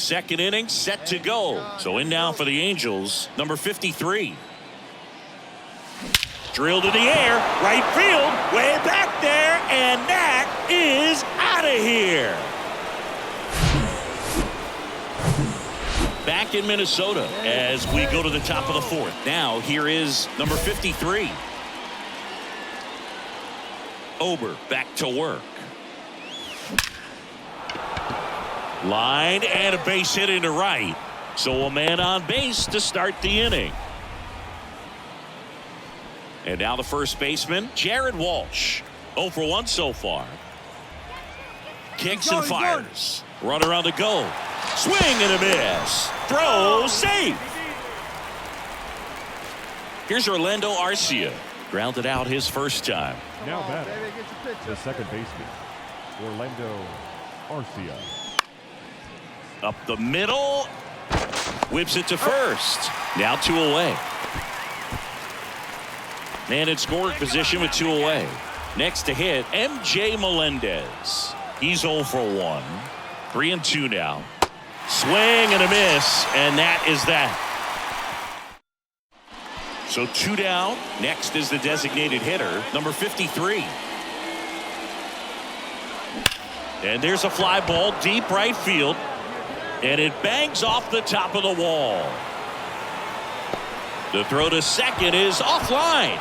Second inning set to go. So in now for the Angels, number 53. Drilled in the air, right field, way back there, and that is out of here. Back in Minnesota as we go to the top of the fourth. Now here is number 53. Ober back to work. Line and a base hit into right. So a man on base to start the inning. And now the first baseman, Jared Walsh. 0 for 1 so far. Kicks and fires. Runner on the go. Swing and a miss. Throw safe. Here's Orlando Arcia. Grounded out his first time. Now batting, the second baseman, Orlando Arcia. Up the middle. Whips it to first. Now 2 away. Man in scoring position with 2 away. Next to hit, MJ Melendez. He's 0 for 1. 3 and 2 now. Swing and a miss, and that is that. So 2 down. Next is the designated hitter, number 53. And there's a fly ball deep right field. And it bangs off the top of the wall. The throw to second is offline.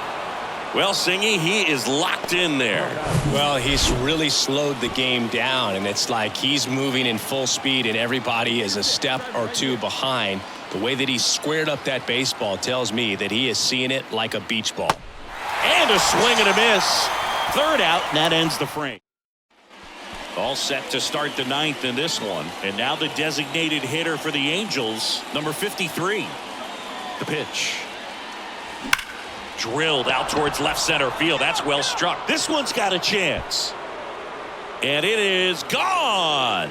Well, Singy, he is locked in there. Well, he's really slowed the game down, and it's like he's moving in full speed, and everybody is a step or 2 behind. The way that he squared up that baseball tells me that he is seeing it like a beach ball. And a swing and a miss. Third out, and that ends the frame. All set to start the 9th in this one. And now the designated hitter for the Angels, number 53. The pitch. Drilled out towards left center field. That's well struck. This one's got a chance. And it is gone.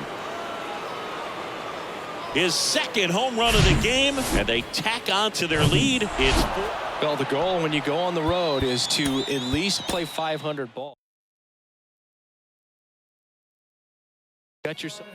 His second home run of the game. And they tack on to their lead. It's 4. Well, the goal when you go on the road is to at least play 500 balls. Got yourself.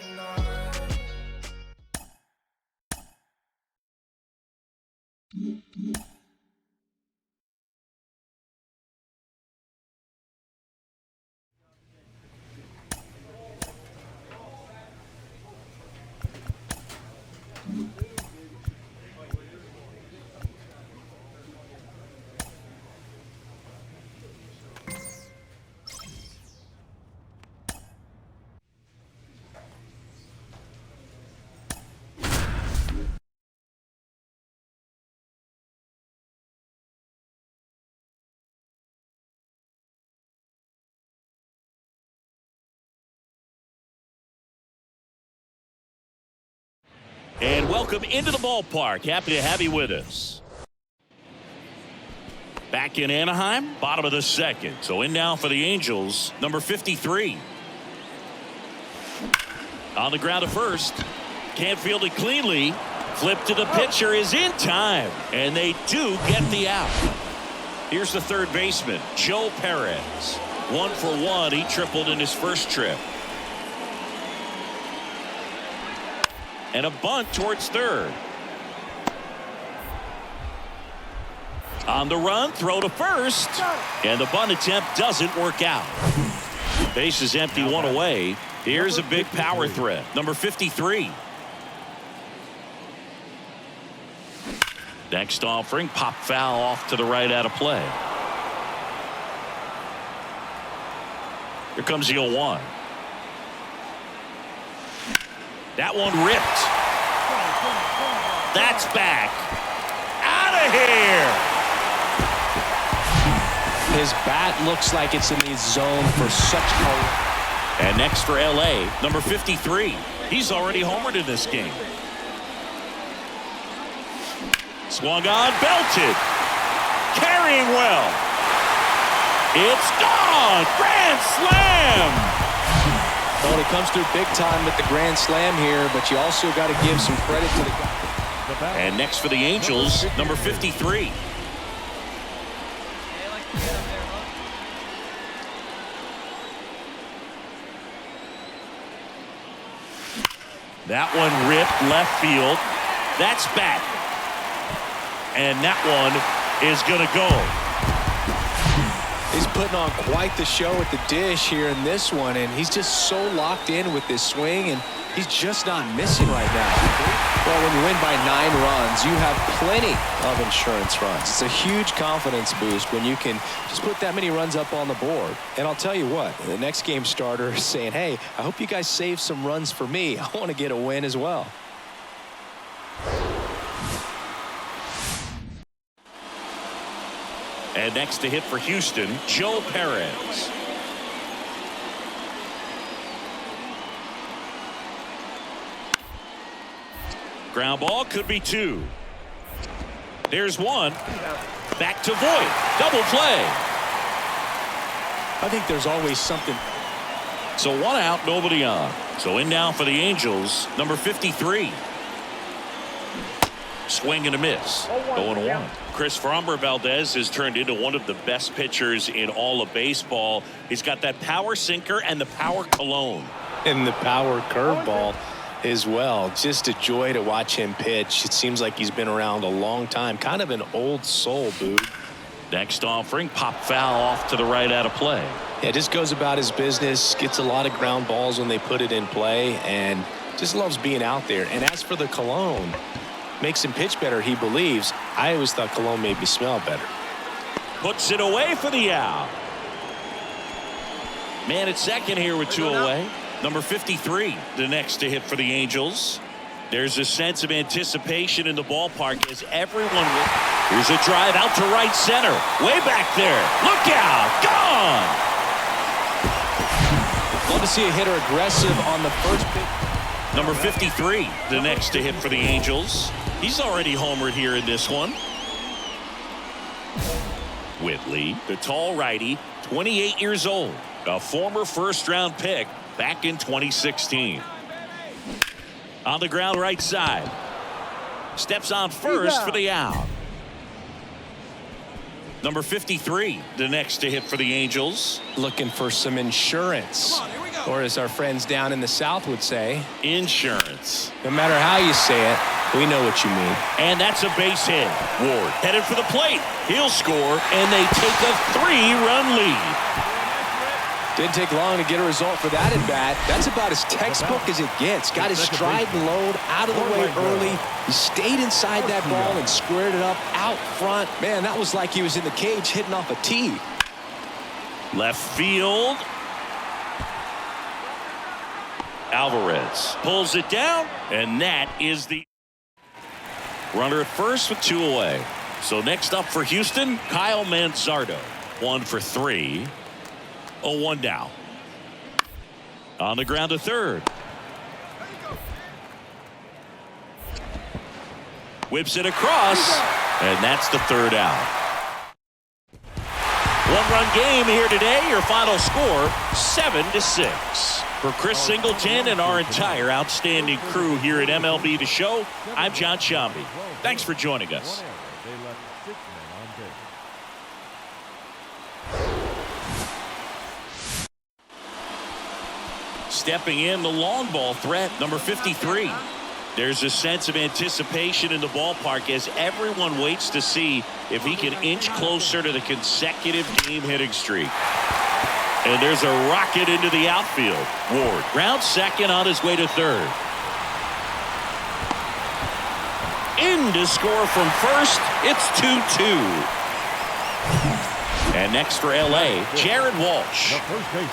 And welcome into the ballpark. Happy to have you with us. Back in Anaheim, bottom of the second. So in now for the Angels, number 53. On the ground to first. Can't field it cleanly. Flip to the pitcher is in time. And they do get the out. Here's the third baseman, Joe Perez. 1 for 1. He tripled in his first trip. And a bunt towards third. On the run, throw to first. And the bunt attempt doesn't work out. Base is empty, 1 away. Here's a big power threat, number 53. Next offering, pop foul off to the right out of play. Here comes the 0-1. That one ripped. That's back. Out of here. His bat looks like it's in the zone for such a... And next for LA, number 53. He's already homered in this game. Swung on, belted. Carrying well. It's gone. Grand slam. Well, he comes through big time with the grand slam here, but you also got to give some credit to the guy. And next for the Angels, number 53. That one ripped left field. That's back. And that one is going to go. He's putting on quite the show at the dish here in this one, and he's just so locked in with this swing, and he's just not missing right now. Well, when you win by 9 runs, you have plenty of insurance runs. It's a huge confidence boost when you can just put that many runs up on the board. And I'll tell you what, the next game starter is saying, hey, I hope you guys save some runs for me. I want to get a win as well. And next to hit for Houston, Joe Perez. Ground ball, could be 2. There's 1. Back to Voit. Double play. I think there's always something. So 1 out, nobody on. So in now for the Angels, number 53. Swing and a miss. 0-1. Chris Framber Valdez has turned into one of the best pitchers in all of baseball. He's got that power sinker and the power cologne. And the power curveball as well. Just a joy to watch him pitch. It seems like he's been around a long time. Kind of an old soul, Boog. Next offering, pop foul off to the right out of play. Yeah, just goes about his business, gets a lot of ground balls when they put it in play, and just loves being out there. And as for the cologne, makes him pitch better, he believes. I always thought cologne made me smell better. Puts it away for the out. Man at second here with 2 away. Number 53, the next to hit for the Angels. There's a sense of anticipation in the ballpark as everyone will. Here's a drive out to right center. Way back there. Look out. Gone. Love to see a hitter aggressive on the first pitch. Number 53, the next to hit for the Angels. He's already homered here in this one. Whitley, the tall righty, 28 years old, a former first-round pick back in 2016. On the ground right side. Steps on first for the out. Number 53, the next to hit for the Angels. Looking for some insurance. Or as our friends down in the South would say, insurance. No matter how you say it, we know what you mean. And that's a base hit. Ward headed for the plate. He'll score, and they take a 3-run lead. Didn't take long to get a result for that at bat. That's about as textbook as it gets. Got his stride and load out of the way early. He stayed inside that ball and squared it up out front. Man, that was like he was in the cage hitting off a tee. Left field. Alvarez pulls it down, and that is the runner at first with 2 away. So next up for Houston, Kyle Manzardo. 1 for 3. 0-1 now. On the ground to third. Whips it across, and that's the 3rd out. 1-run game here today. Your final score, 7-6. For Chris Singleton and our entire outstanding crew here at MLB The Show, I'm John Shambi. Thanks for joining us. Stepping in, the long ball threat, number 53. There's a sense of anticipation in the ballpark as everyone waits to see if he can inch closer to the consecutive game hitting streak. And there's a rocket into the outfield. Ward, round second on his way to third. In to score from first, it's 2-2. And next for LA, Jared Walsh.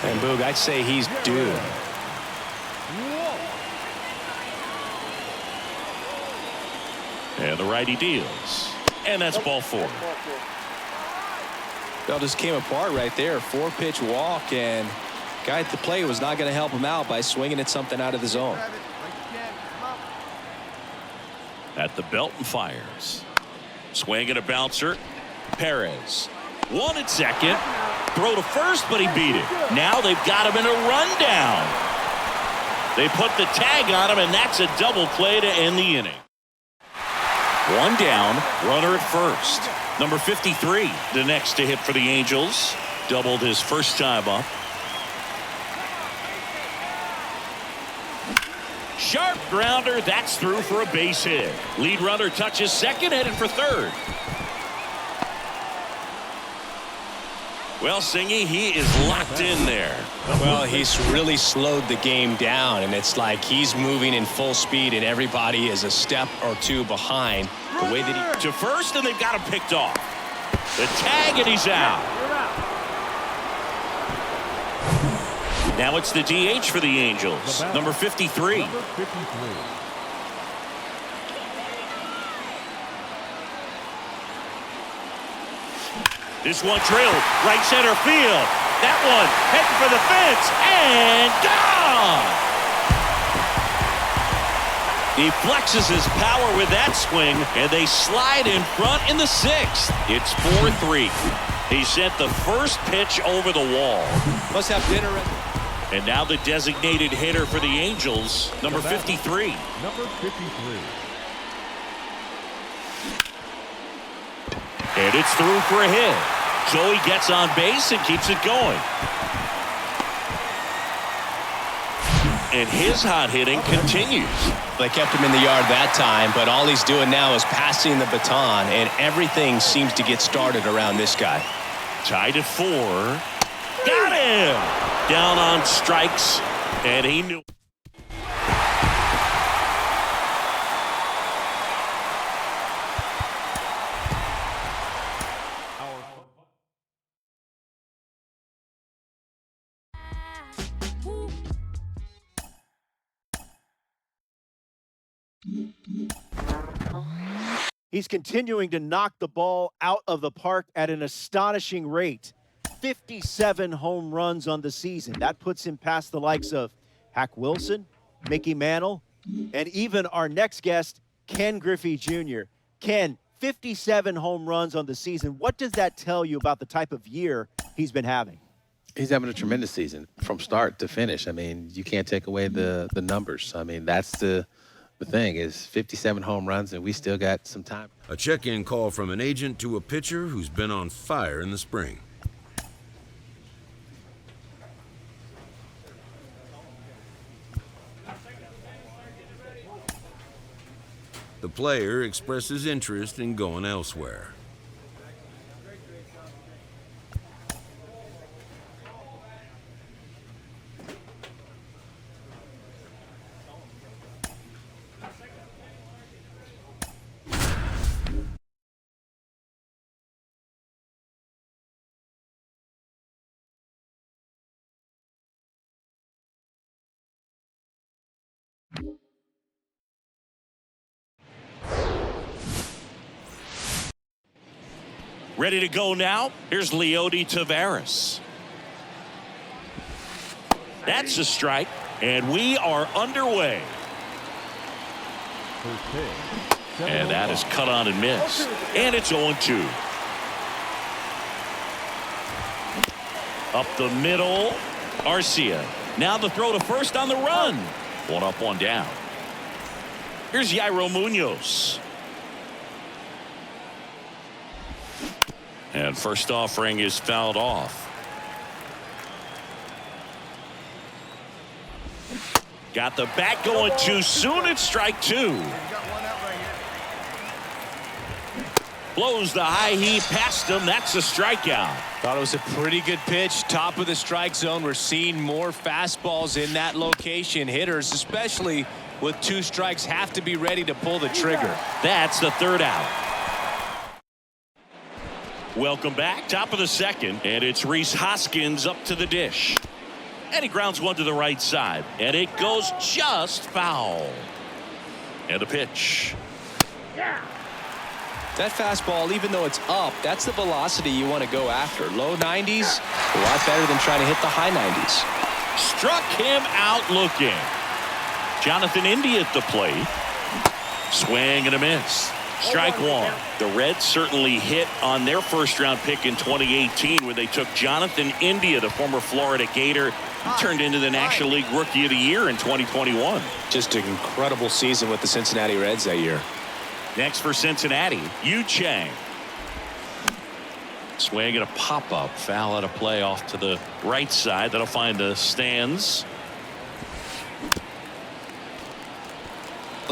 And Boog, I'd say he's due. And the righty deals. And that's ball 4. Bell just came apart right there. 4-pitch walk, and guy at the plate was not going to help him out by swinging at something out of the zone. At the belt and fires. Swing and a bouncer. Perez. 1 at second. Throw to first, but he beat it. Now they've got him in a rundown. They put the tag on him, and that's a double play to end the inning. 1 down, runner at first. Number 53, the next to hit for the Angels. Doubled his first time up. sharp grounder. That's through for a base hit. Lead runner touches second, headed for third. Well, Singy, he is locked in there. Well, he's really slowed the game down, and it's like he's moving in full speed, and everybody is a step or two behind. The way that he to first, and they've got him picked off. The tag, and he's out. Now it's the DH for the Angels, number 53. Number 53. This one drilled right center field. That one heading for the fence and gone. He flexes his power with that swing, and they slide in front in the sixth. It's 4-3. He sent the first pitch over the wall. must have dinner. And now the designated hitter for the Angels, number 53. Number 53. And it's through for a hit. Joey gets on base and keeps it going. And his hot hitting continues. They kept him in the yard that time, but all he's doing now is passing the baton, and everything seems to get started around this guy. Tied at 4. Got him! Down on strikes, and he knew. He's continuing to knock the ball out of the park at an astonishing rate. 57 home runs on the season. That puts him past the likes of Hack Wilson, Mickey Mantle, and even our next guest, Ken Griffey Jr. Ken, 57 home runs on the season. What does that tell you about the type of year he's been having? He's having a tremendous season from start to finish. I mean, you can't take away the numbers. I mean, that's the thing is 57 home runs, and we still got some time. A check-in call from an agent to a pitcher who's been on fire in the spring. The player expresses interest in going elsewhere. Ready to go now? Here's Leody Taveras. That's a strike, and we are underway. First pitch. And that is cut on and missed. And it's 0-2. Up the middle, Arcia. Now the throw to first on the run. 1 up, 1 down. Here's Yairo Munoz. And first offering is fouled off. Got the bat going too soon. It's strike 2. Blows the high heat past him. That's a strikeout. Thought it was a pretty good pitch. Top of the strike zone. We're seeing more fastballs in that location. Hitters, especially with 2 strikes, have to be ready to pull the trigger. That's the 3rd out. Welcome back. Top of the 2nd, and it's Rhys Hoskins up to the dish. And he grounds one to the right side, and it goes just foul. And a pitch. That fastball, even though it's up, that's the velocity you want to go after. Low 90s, a lot better than trying to hit the high 90s. Struck him out looking. Jonathan India at the plate. Swing and a miss. Strike 1. The Reds certainly hit on their first-round pick in 2018 when they took Jonathan India, the former Florida Gator, who turned into the National League Rookie of the Year in 2021. Just an incredible season with the Cincinnati Reds that year. Next for Cincinnati, Yu Chang. Swing and a pop-up. Foul out of play off to the right side. That'll find the stands.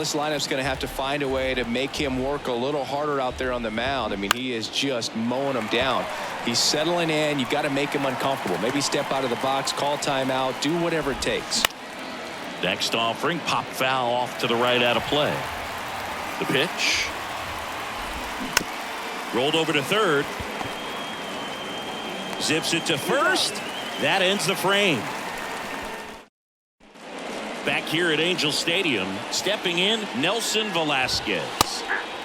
this lineup's going to have to find a way to make him work a little harder out there on the mound. I mean, he is just mowing them down. He's settling in. You've got to make him uncomfortable. Maybe step out of the box, call timeout, do whatever it takes. Next offering, pop foul off to the right out of play. The pitch. Rolled over to third. Zips it to first. That ends the frame. Back here at Angel Stadium, stepping in, Nelson Velasquez.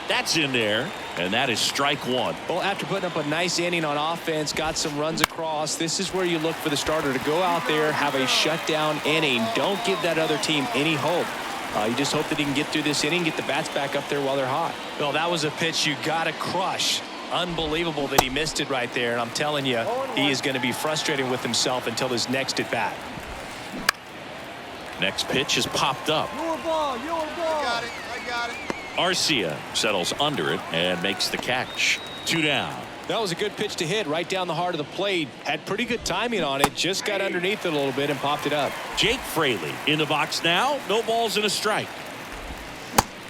That's in there, and that is strike one. Well, after putting up a nice inning on offense, got some runs across, this is where you look for the starter to go out there, have a shutdown inning. Don't give that other team any hope. You just hope that he can get through this inning, get the bats back up there while they're hot. Well, that was a pitch you got to crush. Unbelievable that he missed it right there, and I'm telling you, he is going to be frustrated with himself until his next at bat. Next pitch is popped up. Your ball, your ball. I got it. Arcia settles under it and makes the catch. 2 down. That was a good pitch to hit right down the heart of the plate. Had pretty good timing on it. Just got underneath it a little bit and popped it up. Jake Fraley in the box now. No balls and a strike.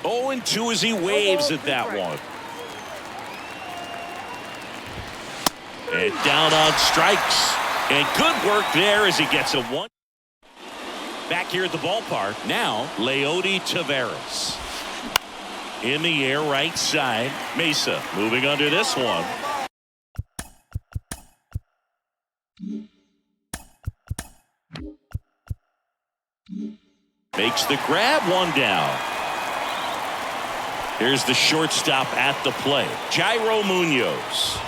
0-2 as he waves at that one. And down on strikes. And good work there as he gets a 1. Back here at the ballpark now, Leody Taveras. In the air, right side. Mesa moving under this one. Makes the grab, 1 down. Here's the shortstop at the plate, Jairo Munoz.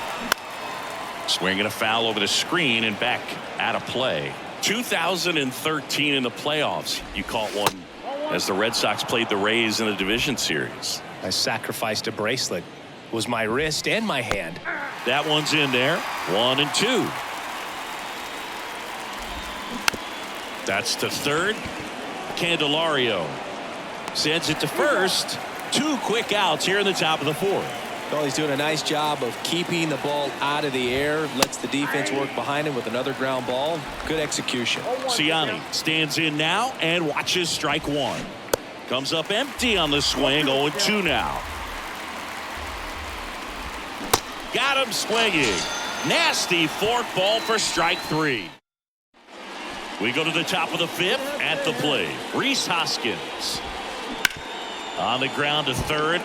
Swinging a foul over the screen and back out of play. 2013 in the playoffs, you caught one as the Red Sox played the Rays in the division series. I sacrificed a bracelet. It was my wrist and my hand. That one's in there. 1-2. That's to third. Candelario sends it to first. 2 quick outs here in the top of the 4th. Well, he's doing a nice job of keeping the ball out of the air. Lets the defense work behind him with another ground ball. Good execution. Siani stands in now and watches strike 1. Comes up empty on the swing. 0-2 now. Got him swinging. Nasty fork ball for strike 3. We go to the top of the 5th at the plate. Rhys Hoskins on the ground to third.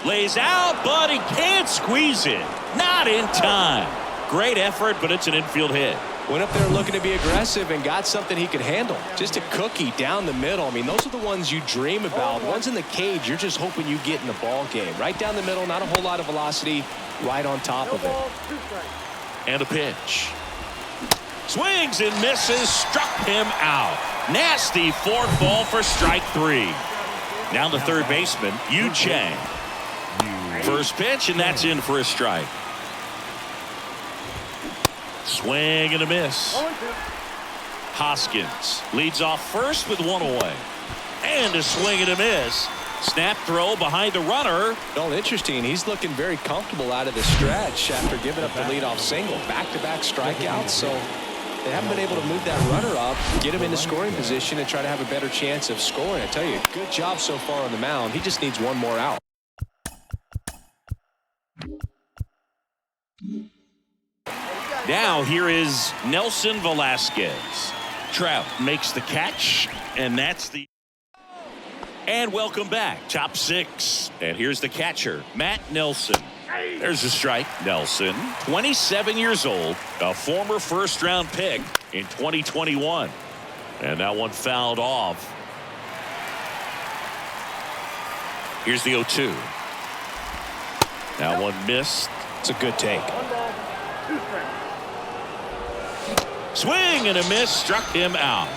Lays out, but he can't squeeze it. Not in time. Great effort, but it's an infield hit. Went up there looking to be aggressive and got something he could handle. Just a cookie down the middle. I mean, those are the ones you dream about. Ones in the cage, you're just hoping you get in the ball game. Right down the middle, not a whole lot of velocity, right on top of it. And a pitch. Swings and misses, struck him out. Nasty fork ball for strike 3. Now the third baseman, Yu Chang. First pitch, and that's in for a strike. Swing and a miss. Hoskins leads off first with 1 away. And a swing and a miss. Snap throw behind the runner. Well, interesting. He's looking very comfortable out of the stretch after giving up the leadoff single. Back-to-back strikeouts, so they haven't been able to move that runner up, get him into scoring position, and try to have a better chance of scoring. I tell you, good job so far on the mound. He just needs 1 more out. Now here is Nelson Velasquez. Trout makes the catch, and that's the... And welcome back. Top 6. And here's the catcher, Matt Nelson. There's a strike. Nelson, 27 years old, a former first-round pick in 2021. And that one fouled off. Here's the 0-2. That one missed. It's a good take. Swing and a miss, struck him out.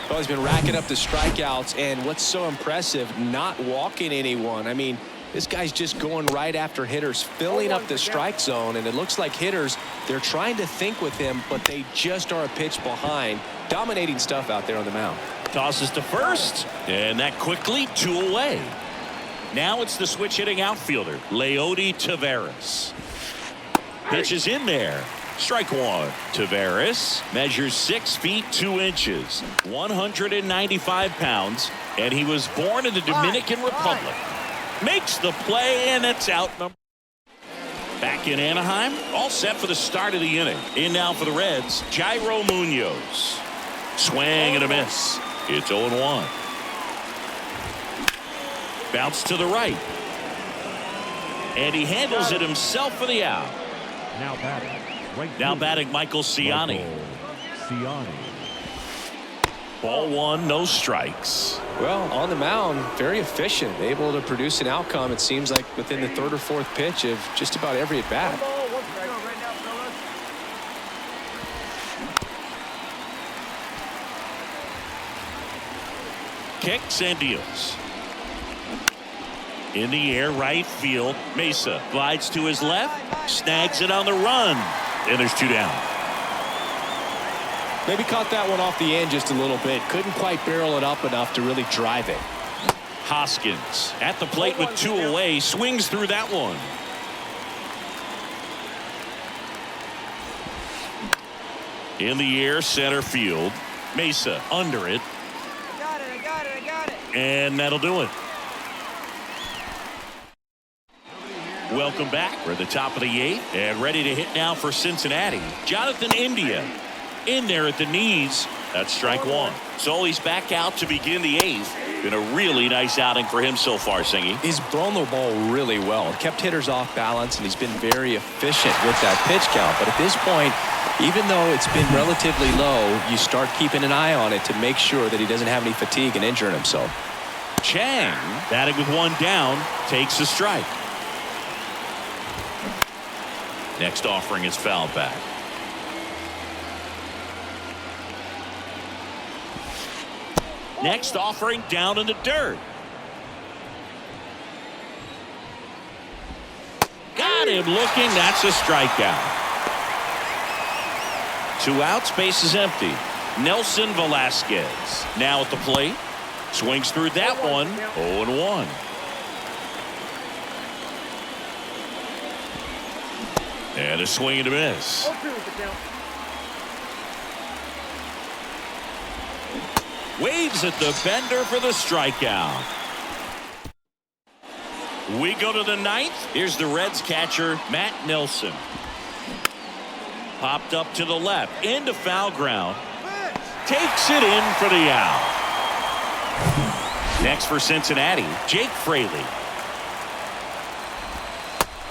Well, he's been racking up the strikeouts, and what's so impressive, not walking anyone. I mean, this guy's just going right after hitters, filling up the strike zone, and it looks like hitters, they're trying to think with him, but they just are a pitch behind. Dominating stuff out there on the mound. Tosses to first, and that quickly 2 away. Now it's the switch hitting outfielder, Leody Taveras. Pitch is in there. Strike one. Tavares measures 6 feet 2 inches, 195 pounds, and he was born in the Dominican Republic. Makes the play, and it's out. Back in Anaheim, all set for the start of the inning. In now for the Reds, Jairo Munoz. Swing and a miss. It's 0-1. Bounce to the right. And he handles it himself for the out. Now batting. Right Now field, batting Michael Ciani. Ciani. Ball one, no strikes. Well, on the mound, very efficient, able to produce an outcome, it seems like, within the third or fourth pitch of just about every at bat. Kicks and deals. In the air, right field. Mesa glides to his left, snags it on the run, and there's 2 down. Maybe caught that one off the end just a little bit. Couldn't quite barrel it up enough to really drive it. Hoskins at the plate with 2 away, swings through that one. In the air, center field. Mesa under it. I got it. And that'll do it. Welcome back. We're at the top of the 8th and ready to hit now for Cincinnati. Jonathan India in there at the knees. That's strike one. So he's back out to begin the 8th. Been a really nice outing for him so far, Singy. He's thrown the ball really well. Kept hitters off balance, and he's been very efficient with that pitch count. But at this point, even though it's been relatively low, you start keeping an eye on it to make sure that he doesn't have any fatigue and injuring himself. Chang, batting with 1 down, takes a strike. Next offering is fouled back. Next offering down in the dirt. Got him looking. That's a strikeout. 2 outs, base is empty. Nelson Velasquez now at the plate. Swings through that one. 0-1. And a swing and a miss. Waves at the bender for the strikeout. We go to the 9th. Here's the Reds catcher, Matt Nelson. Popped up to the left, into foul ground. Takes it in for the out. Next for Cincinnati, Jake Fraley.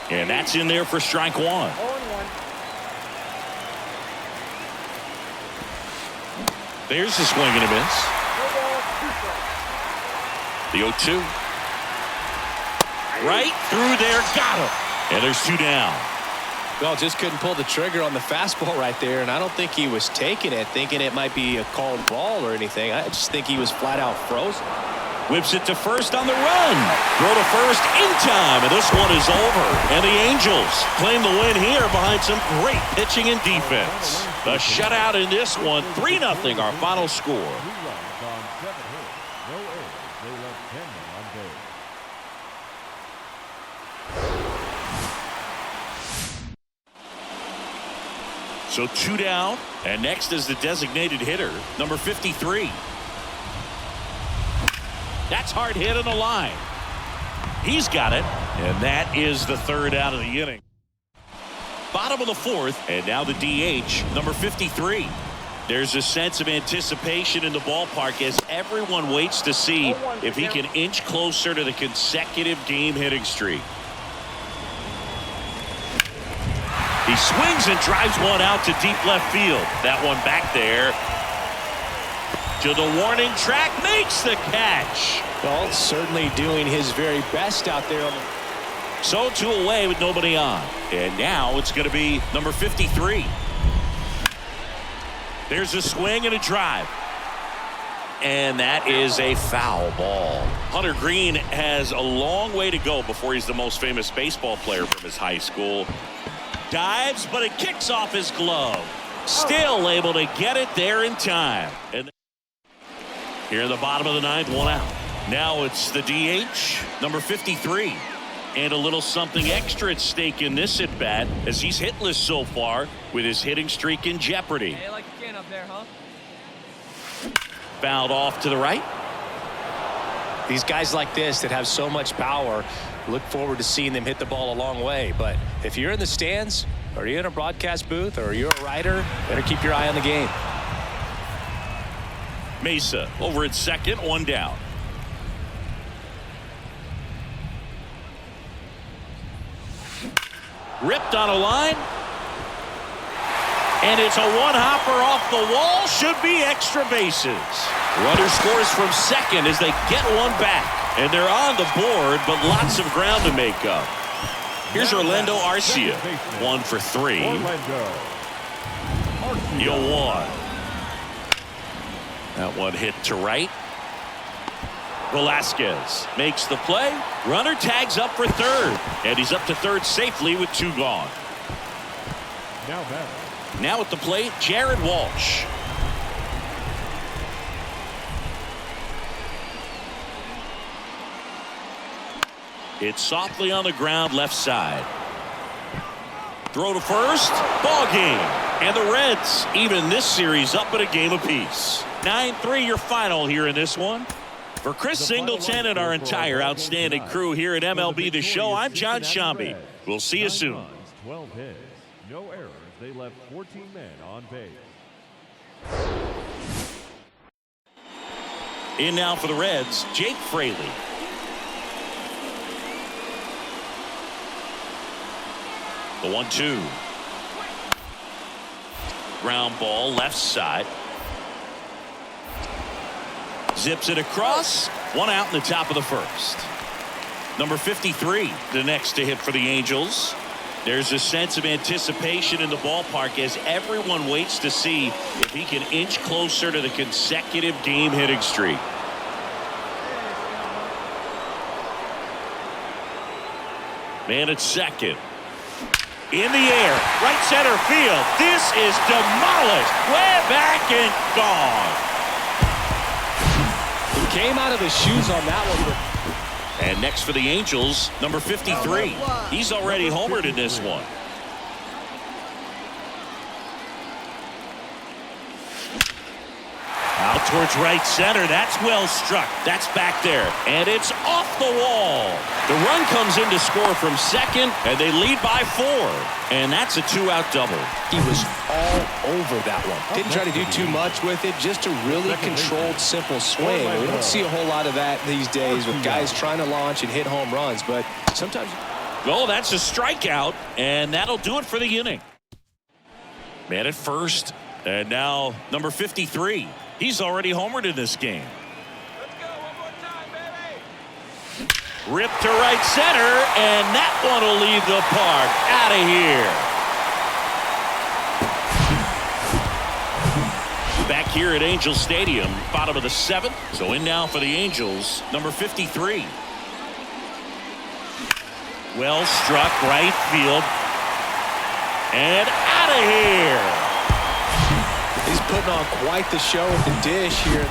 And that's in there for strike one. There's the swing and a miss. The 0-2. Right through there, got him. And there's 2 down. Well, just couldn't pull the trigger on the fastball right there, and I don't think he was taking it, thinking it might be a called ball or anything. I just think he was flat out frozen. Whips it to first on the run. Throw to first in time, and this one is over. And the Angels claim the win here behind some great pitching and defense. The shutout in this one, 3-0 our final score. 2 runs on 7 hits. No errors. They left 10 men on base. So 2 down, and next is the designated hitter, number 53. That's hard hit on the line. He's got it, and that is the 3rd out of the inning. Bottom of the 4th, and now the DH, number 53. There's a sense of anticipation in the ballpark as everyone waits to see if he can inch closer to the consecutive game hitting streak. He swings and drives one out to deep left field. That one back there to the warning track, makes the catch. Well, certainly doing his very best out there. So 2 away with nobody on. And now it's going to be number 53. There's a swing and a drive. And that is a foul ball. Hunter Green has a long way to go before he's the most famous baseball player from his high school. Dives, but it kicks off his glove. Still able to get it there in time. And here in the bottom of the 9th, 1 out. Now it's the DH, number 53. And a little something extra at stake in this at bat as he's hitless so far with his hitting streak in jeopardy. Hey, like a can up there, huh? Fouled off to the right. These guys like this that have so much power, look forward to seeing them hit the ball a long way. But if you're in the stands, or you're in a broadcast booth, or you're a writer, better keep your eye on the game. Mesa over at second, one down. Ripped on a line. And it's a one-hopper off the wall. Should be extra bases. Runner scores from second as they get one back. And they're on the board, but lots of ground to make up. Here's Orlando Arcia. 1 for 3. You'll one. That one hit to right. Velasquez makes the play. Runner tags up for third. And he's up to third safely with 2 gone. Now at the plate, Jared Walsh. It's softly on the ground left side. Throw to first. Ball game. And the Reds even this series up at a game apiece. 9-3 your final here in this one. For Chris Singleton and our entire outstanding crew here at MLB The Show, I'm John Shambi. We'll see you soon. 12 hits, no errors. They left 14 men on base. In now for the Reds, Jake Fraley. The 1-2. Ground ball left side. Zips it across. 1 out in the top of the first. Number 53, the next to hit for the Angels. There's a sense of anticipation in the ballpark as everyone waits to see if he can inch closer to the consecutive game hitting streak. Man at second. In the air, right center field. This is demolished. Way back and gone. He came out of his shoes on that one. And next for the Angels, number 53. He's already homered in this one. Out towards right center. That's well struck. That's back there. And it's off the wall. The run comes in to score from second, and they lead by 4. And that's a 2-out double. He was all over that one. Didn't try to do too much with it. Just a really controlled, simple swing. We don't see a whole lot of that these days with guys trying to launch and hit home runs. But sometimes. Well, that's a strikeout, and that'll do it for the inning. Man at first, and now number 53. He's already homered in this game. Let's go one more time, baby. Ripped to right center, and that one will leave the park. Out of here. Back here at Angel Stadium, bottom of the 7th. So in now for the Angels, number 53. Well struck, right field. And out of here. He's putting on quite the show with the dish here.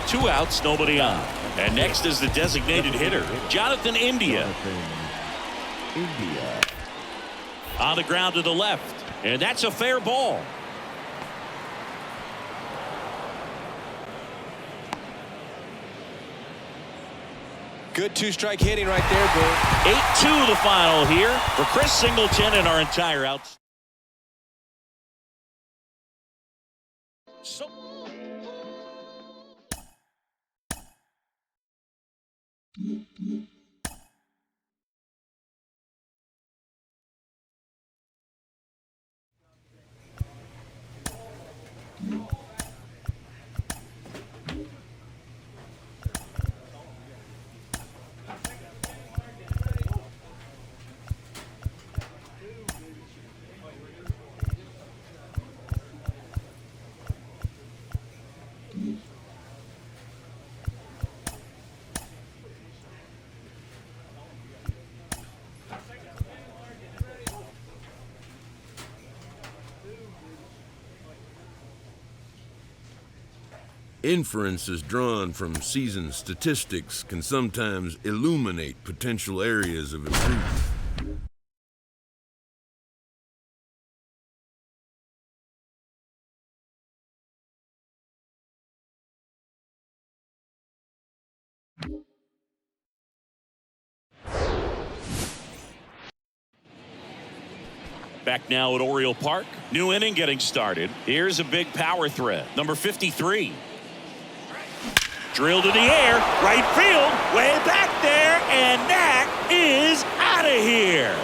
2 outs, nobody on. And next is the designated hitter, Jonathan India. On the ground to the left. And that's a fair ball. Good 2-strike hitting right there, Bill. 8-2 the final here for Chris Singleton and our entire outs. So Inferences drawn from season statistics can sometimes illuminate potential areas of improvement. Back now at Oriole Park. New inning getting started. Here's a big power threat. Number 53. Drilled in the air. Right field. Way back there. And that is out of here.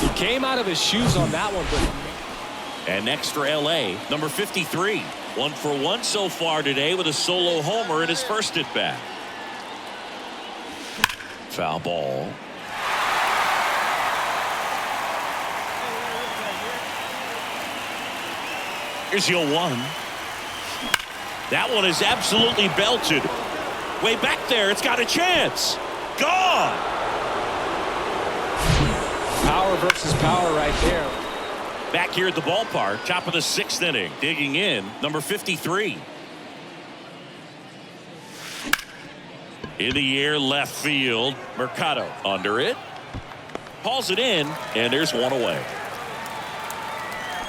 He came out of his shoes on that one, but. And next for LA, number 53. 1 for 1 so far today with a solo homer in his first at bat. Foul ball. Here's your 1. That one is absolutely belted. Way back there. It's got a chance. Gone. Power versus power right there. Back here at the ballpark, top of the 6th inning. Digging in, number 53. In the air, left field. Mercado under it. Hauls it in, and there's one away.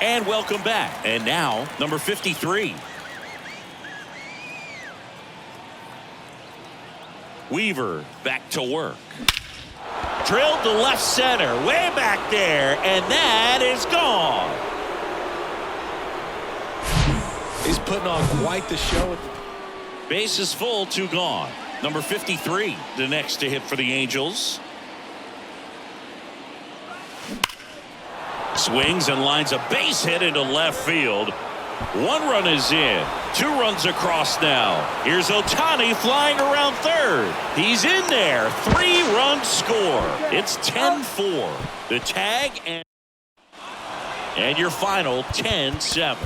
And welcome back. And now, number 53. Weaver back to work. Drilled to left center, way back there, and that is gone. He's putting on quite the show. Base is full, 2 gone. Number 53, the next to hit for the Angels. Swings and lines a base hit into left field. 1 run is in. 2 runs across now. Here's Ohtani flying around third. He's in there. 3-run score. It's 10-4. The tag and your final 10-7.